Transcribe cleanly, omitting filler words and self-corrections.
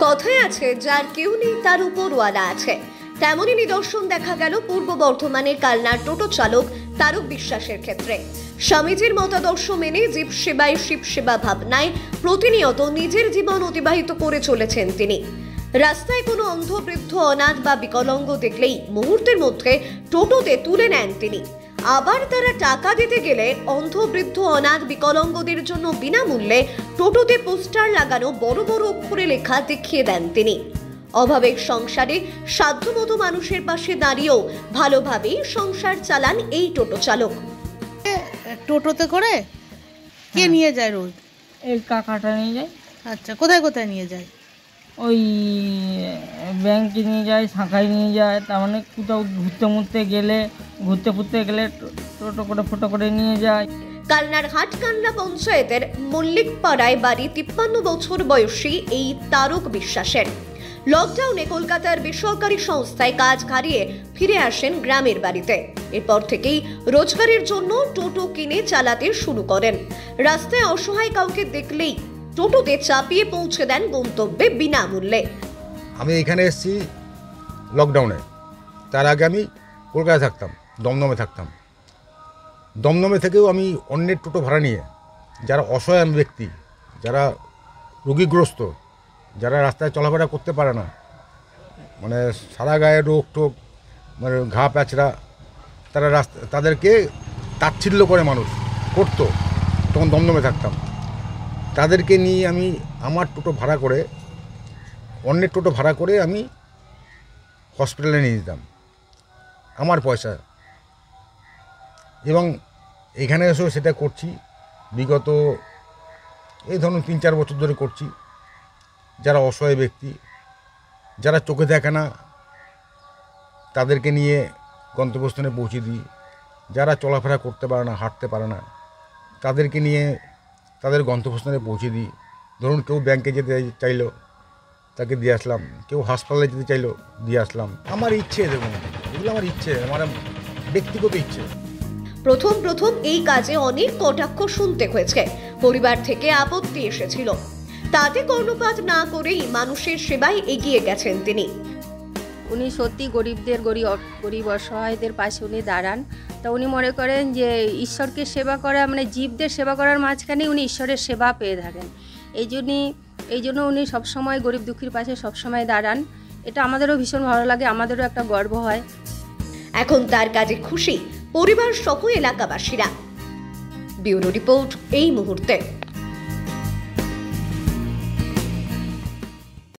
কথায় আছে যার কেউ নেই তার উপরওয়ালা আছে। তেমনই নিদর্শন দেখা গেল পূর্ব বর্ধমানের কালনার টোটো চালক তারক বিশ্বাসের ক্ষেত্রে। স্বামীজির মতাদর্শ মেনে জীব সেবায় শিব সেবা ভাবনায় প্রতিনিয়ত নিজের জীবন অতিবাহিত করে চলেছেন তিনি। রাস্তায় কোনো অন্ধ বৃদ্ধ অনাথ বা বিকলাঙ্গ দেখলেই মুহূর্তের মধ্যে টোটোতে তুলে নেন তিনি। আবার তারা টাকা দিতে গেলে অন্ধ বৃদ্ধ অনাথ বিকলাঙ্গদের জন্য বিনামূল্যে টোটোতে পোস্টার লাগানো বড় বড় অক্ষরে লেখা দেখিয়ে দেন তিনি। অভাবের সংসারে সাধ্যমতো মানুষের পাশে দাঁড়িয়েও ভালোভাবেই সংসার চালান এই টোটো চালক। টোটোতে করে কে নিয়ে যায় রোজ? এই কাকাটা নিয়ে যায়। আচ্ছা, কোথায় কোথায় নিয়ে যায়? ওই ব্যাংকে নিয়ে যায়, শাখায় নিয়ে যায়, তার মানে কোথাও ঘুরতে ফুরতে গেলে টোটো করে ফটো করে নিয়ে যায়। কালনার হাটকান্না পঞ্চায়েতের মল্লিকপাড়ায় বাড়ি 53 বছর বয়সী এই তারক বিশ্বাসের। লকডাউনে কলকাতার বেসরকারি সংস্থায় কাজ হারিয়ে ফিরে আসেন গ্রামের বাড়িতে। এরপর থেকেই রোজগারের জন্য টোটো কিনে চালাতে শুরু করেন। রাস্তায় অসহায় কাউকে দেখলেই টোটোতে চাপিয়ে পৌঁছে দেন গন্তব্যে বিনামূল্যে। আমি এখানে এসেছি লকডাউনে। তার আগে আমি কলকাতায় থাকতাম, দমদমে থেকেও আমি অন্যের টোটো ভাড়া নিয়ে যারা অসহায় ব্যক্তি, যারা রোগীগ্রস্ত, যারা রাস্তায় চলাফেরা করতে পারে না, মানে সারা গায়ে রোগ টোগ, মানে ঘা প্যাচড়া, তাদেরকে তাচ্ছিল্য করে মানুষ করতো, তখন দমদমে থাকতাম। তাদেরকে নিয়ে আমি আমার টোটো ভাড়া করে, অন্যের টোটো ভাড়া করে আমি হসপিটালে নিয়ে যেতাম আমার পয়সা। এবং এখানে এসেও সেটা করছি বিগত এই ধরুন 3-4 বছর ধরে করছি। যারা অসহায় ব্যক্তি, যারা চোখে দেখে না, তাদেরকে নিয়ে গন্তব্যস্থানে পৌঁছে দিই। যারা চলাফেরা করতে পারে না, হাঁটতে পারে না, তাদেরকে নিয়ে তাদের গন্তব্যস্থানে পৌঁছে দিই। ধরুন কেউ ব্যাংকে যেতে চাইলো, তাকে দিয়ে আসলাম। কেউ হাসপাতালে যেতে চাইলো, দিয়ে আসলাম। আমার ইচ্ছে, দেখুন এগুলো আমার ইচ্ছে, আমার ব্যক্তিগত ইচ্ছে। প্রথম এই কাজে অনেক কটাক্ষ শুনতে হয়েছে, পরিবার থেকে আপত্তি এসেছিল। তাতে কর্ণপাত না করেই মানুষের সেবায় এগিয়ে গেছেন তিনি। উনি সত্যি গরিব অসহায়দের পাশে উনি দাঁড়ান। তা উনি মনে করেন যে ঈশ্বরকে সেবা করা মানে জীবদের সেবা করার মাঝখানে উনি ঈশ্বরের সেবা পেয়ে থাকেন। এই জন্য উনি সবসময় গরিব দুঃখীর পাশে সবসময় দাঁড়ান। এটা আমাদেরও ভীষণ ভালো লাগে, আমাদেরও একটা গর্ব হয়। এখন তার কাজে খুশি পরিবার সহ এলাকাবাসীরা। ব্যুরো রিপোর্ট এই মুহূর্তে।